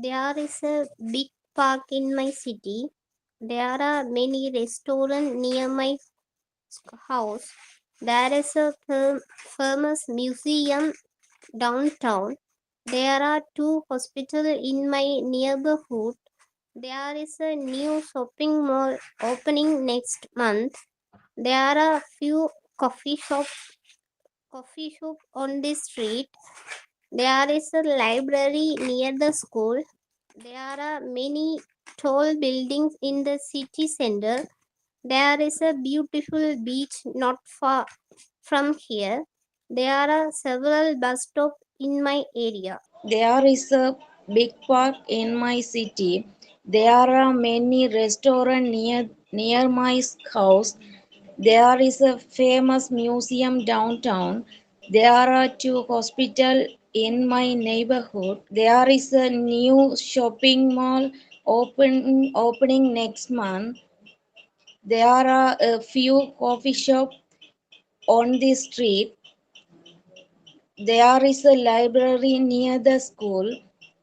There is a big park in my city. There are many restaurants near my house. There is a famous museum downtown. There are two hospitals in my neighborhood. There is a new shopping mall opening next month. There are few coffee shop on the street. There is a library near the school. There are many tall buildings in the city center. There is a beautiful beach not far from here. There are several bus stops in my area. There is a big park in my city. There are many restaurants near my house. There is a famous museum downtown. There are two hospitals in my neighborhood. There is a new shopping mall opening next month. There are a few coffee shops on the street. There is a library near the school.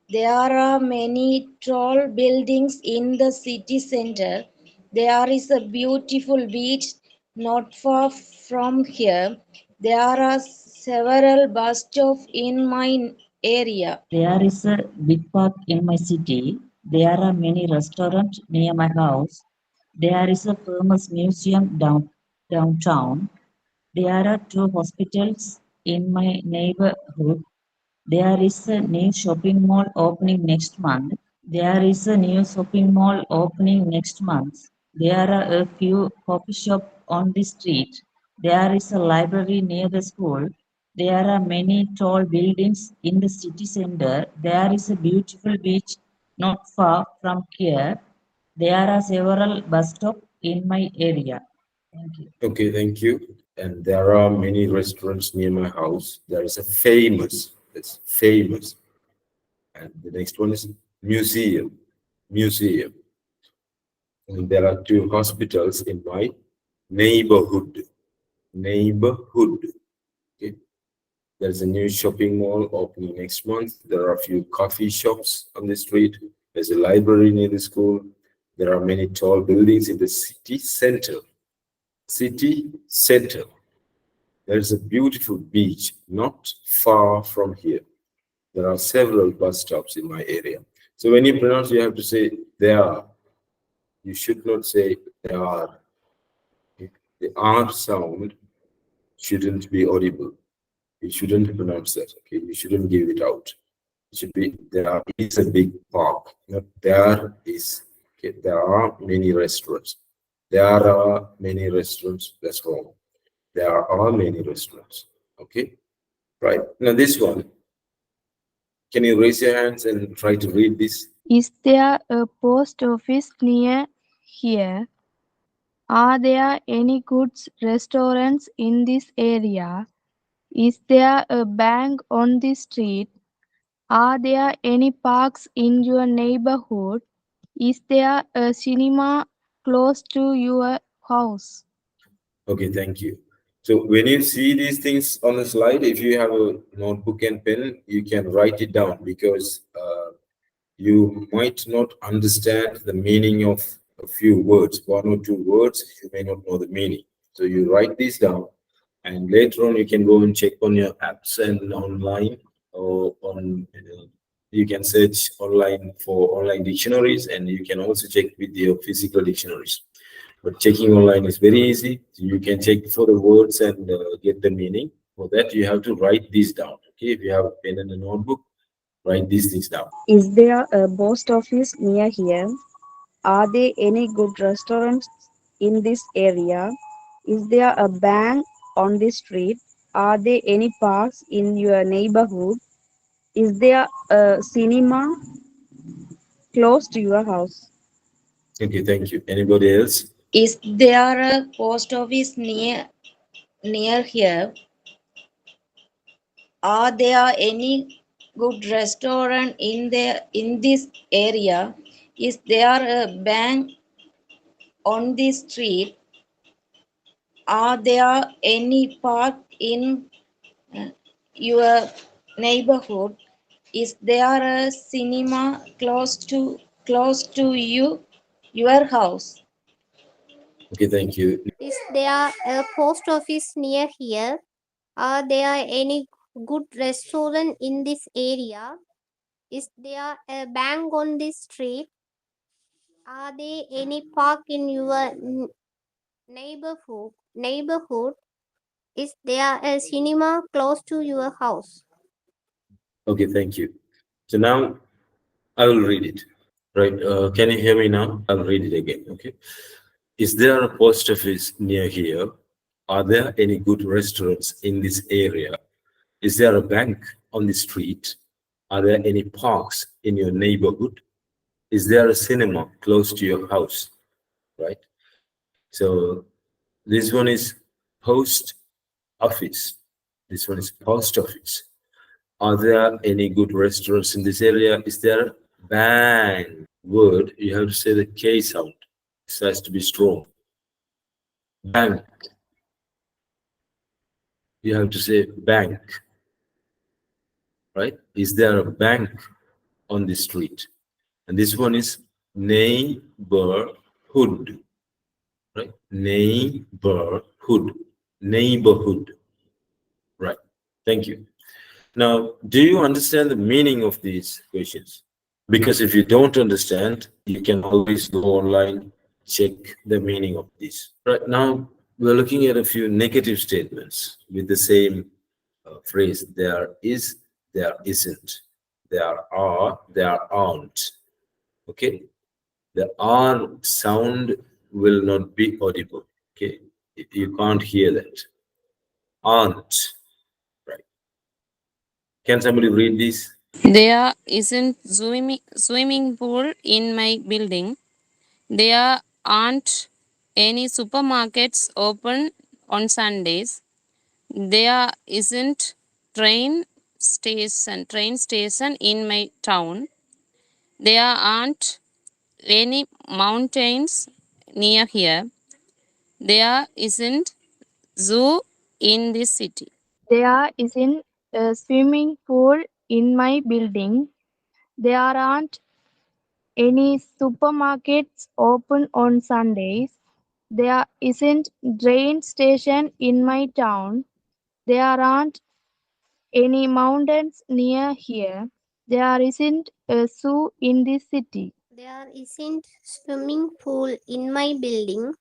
There are many tall buildings in the city center. There is a beautiful beach not far from here. There are several bus stops in my area. There is a big park in my city. There are many restaurants near my house. There is a famous museum downtown. There are two hospitals in my neighborhood. There is a new shopping mall opening next month. There is a new shopping mall opening next month. There are a few coffee shops on the street. There is a library near the school. There are many tall buildings in the city center. There is a beautiful beach not far from here. There are several bus stops in my area. Thank you. Okay, thank you. And there are many restaurants near my house. There is a famous, that's famous. And the next one is museum, museum. And there are two hospitals in my neighborhood, neighborhood. Okay. There's a new shopping mall opening next month. There are a few coffee shops on the street. There's a library near the school. There are many tall buildings in the city center. City center. There is a beautiful beach not far from here. There are several bus stops in my area. So when you pronounce, you have to say there are. You should not say there are. The R sound shouldn't be audible. You shouldn't pronounce that. Okay, you shouldn't give it out. It should be there is a big park. Not there is. Okay, there are many restaurants. There are many restaurants. That's wrong. There are many restaurants. Okay, right. Now this one. Can you raise your hands and try to read this? Is there a post office near here? Are there any good restaurants in this area? Is there a bank on the street? Are there any parks in your neighborhood? Is there a cinema close to your house? Okay, thank you. So when you see these things on the slide, if you have a notebook and pen, you can write it down because you might not understand the meaning of a few words, one or two words, you may not know the meaning. So you write these down, and later on you can go and check on your apps and online or on. You can search online for online dictionaries, and you can also check with your physical dictionaries. But checking online is very easy. You can check for the words and get the meaning. For that, you have to write these down. Okay, if you have a pen and a notebook, write these things down. Is there a post office near here? Are there any good restaurants in this area? Is there a bank on the street? Are there any parks in your neighborhood? Is there a cinema close to your house? Okay, thank you. Anybody else? Is there a post office near here? Are there any good restaurant in this area? Is there a bank on the street? Are there any park in your neighborhood? Is there a cinema close to your house? Okay, thank you. Is there a post office near here? Are there any good restaurant in this area? Is there a bank on this street? Are there any park in your neighborhood? Is there a cinema close to your house? Okay, thank you. So now I will read it. Right? Can you hear me now? I'll read it again. Okay. Is there a post office near here? Are there any good restaurants in this area? Is there a bank on the street? Are there any parks in your neighborhood? Is there a cinema close to your house? Right? So this one is post office. This one is post office. Are there any good restaurants in this area? Is there bank? Word, you have to say the K sound. It has to be strong. Bank. You have to say bank, right? Is there a bank on the street? And this one is neighborhood, right? Neighborhood. Neighborhood. Right. Thank you. Now, do you understand the meaning of these questions? Because if you don't understand, you can always go online, check the meaning of these. Right now, we're looking at a few negative statements with the same phrase. There is, there isn't. There are, there aren't. Okay? The R sound will not be audible. Okay? You can't hear that. Aren't. Right. Can somebody read this? There isn't swimming pool in my building. There aren't any supermarkets open on Sundays. There isn't train station in my town. There aren't any mountains near here. There isn't zoo in this city. There isn't a swimming pool in my building. There aren't any supermarkets open on Sundays. There isn't train station in my town. There aren't any mountains near here. There isn't a zoo in this city. There isn't swimming pool in my building.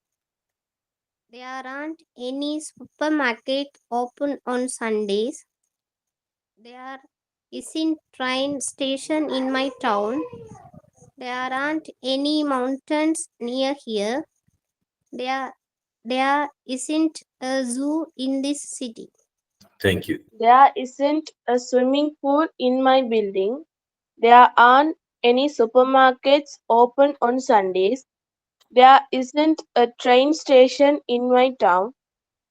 There aren't any supermarket open on Sundays. There isn't train station in my town. There aren't any mountains near here. There there isn't a zoo in this city. Thank you. There isn't a swimming pool in my building. There aren't any supermarkets open on Sundays. There isn't a train station in my town.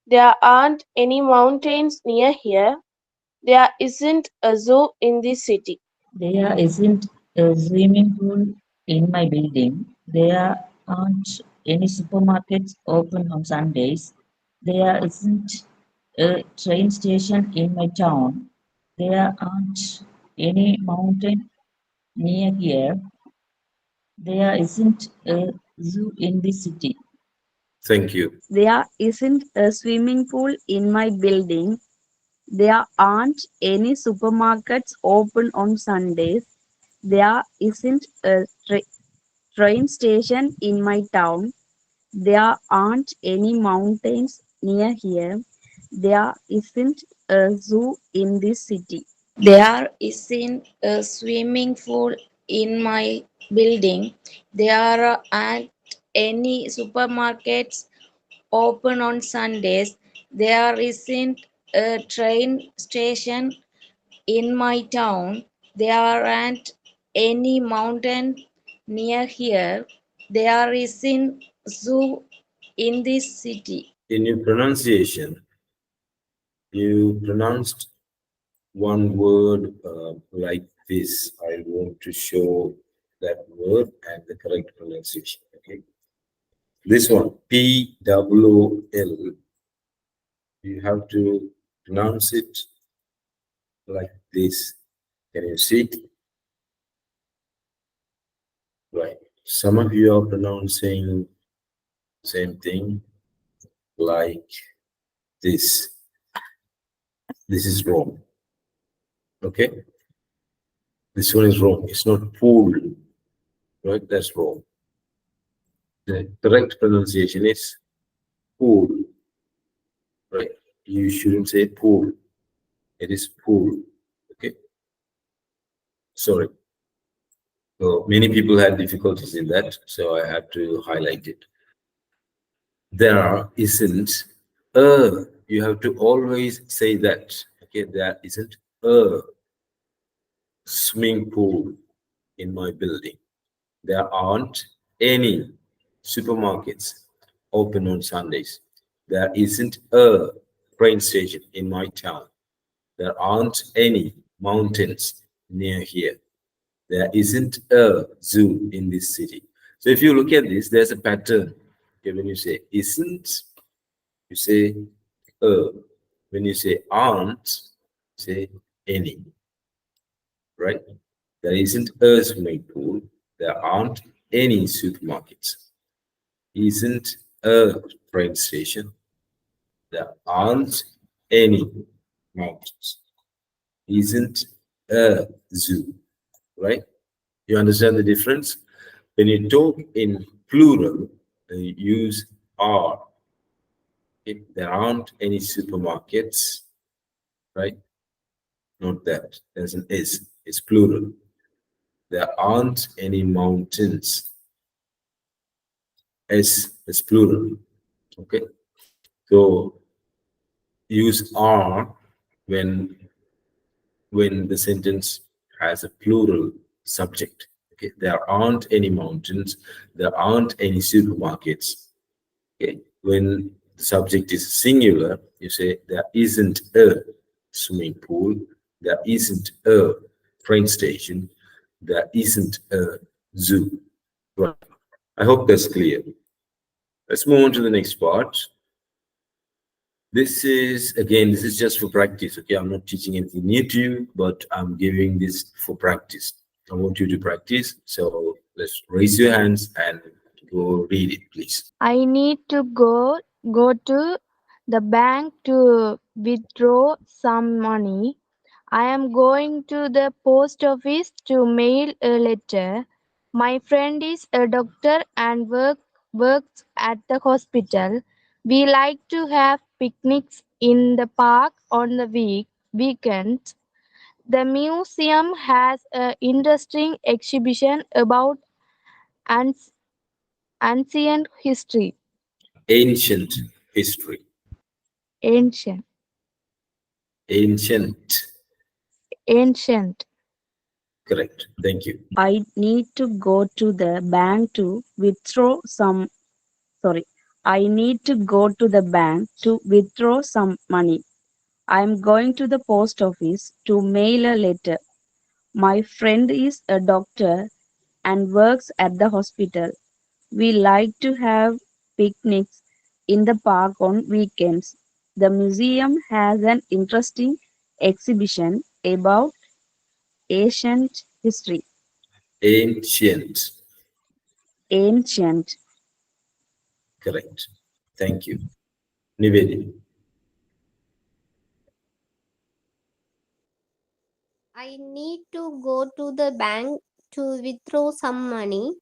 There aren't any mountains near here. There isn't a zoo in this city. There isn't a swimming pool in my building. There aren't any supermarkets open on Sundays. There isn't a train station in my town. There aren't any mountain near here. There isn't a zoo in this city. Thank you. There isn't a swimming pool in my building. There aren't any supermarkets open on Sundays. There isn't a train station in my town. There aren't any mountains near here. There isn't a zoo in this city. There isn't a swimming pool in my building. There aren't any supermarkets open on Sundays. There isn't a train station in my town. There aren't any mountain near here. There isn't zoo in this city. In your pronunciation, you pronounced one word like this. I want to show that word and the correct pronunciation. Okay. This one, PWL, you have to pronounce it like this. Can you see? Right. Some of you are pronouncing same thing like this. This is wrong. Okay? This one is wrong. It's not pool. Right? That's wrong. The correct pronunciation is pool. Right? You shouldn't say pool. It is pool. Okay? Sorry. So many people had difficulties in that, so I have to highlight it. There isn't a. You have to always say that. Okay, there isn't a swimming pool in my building. There aren't any supermarkets open on Sundays. There isn't a train station in my town. There aren't any mountains near here. There isn't a zoo in this city. So if you look at this, there's a pattern. Okay, when you say isn't, you say a. When you say aren't, say any. Right? There isn't a swimming pool. There aren't any supermarkets. Isn't a train station. There aren't any mountains. Isn't a zoo. Right? You understand the difference? When you talk in plural, you use are. If there aren't any supermarkets, right? Not that. There's an is. It's plural. There aren't any mountains. S is plural. Okay. So use are when the sentence has a plural subject. Okay. There aren't any mountains. There aren't any supermarkets. Okay. When the subject is singular, you say there isn't a swimming pool. There isn't a train station. There isn't a zoo. Right. I hope that's clear. Let's move on to the next part. This is just for practice. Okay, I'm not teaching anything new to you, but I'm giving this for practice. I want you to practice. So let's raise your hands and go read it, please. I need to go to the bank to withdraw some money. I am going to the post office to mail a letter. My friend is a doctor and works at the hospital. We like to have picnics in the park on the weekends. The museum has an interesting exhibition about ans- ancient history. Ancient history. Ancient. Ancient. Ancient. Correct. Thank you. I need to go to the bank to withdraw some. Sorry. I need to go to the bank to withdraw some money. I am going to the post office to mail a letter. My friend is a doctor and works at the hospital. We like to have picnics in the park on weekends. The museum has an interesting exhibition about ancient history. Ancient. Ancient. Correct. Thank you. Nivedi. I need to go to the bank to withdraw some money.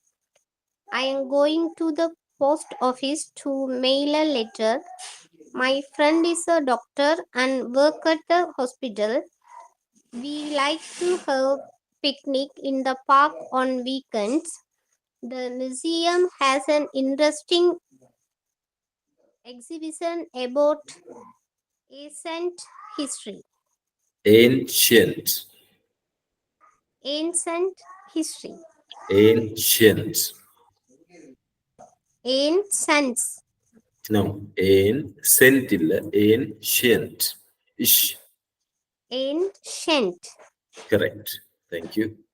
I am going to the post office to mail a letter. My friend is a doctor and work at the hospital. We like to have picnic in the park on weekends. The museum has an interesting exhibition about ancient history. Ancient. Ancient history. Ancient. Ancient. No. Ancient. Ancient. Ish. Ancient. Correct. Thank you.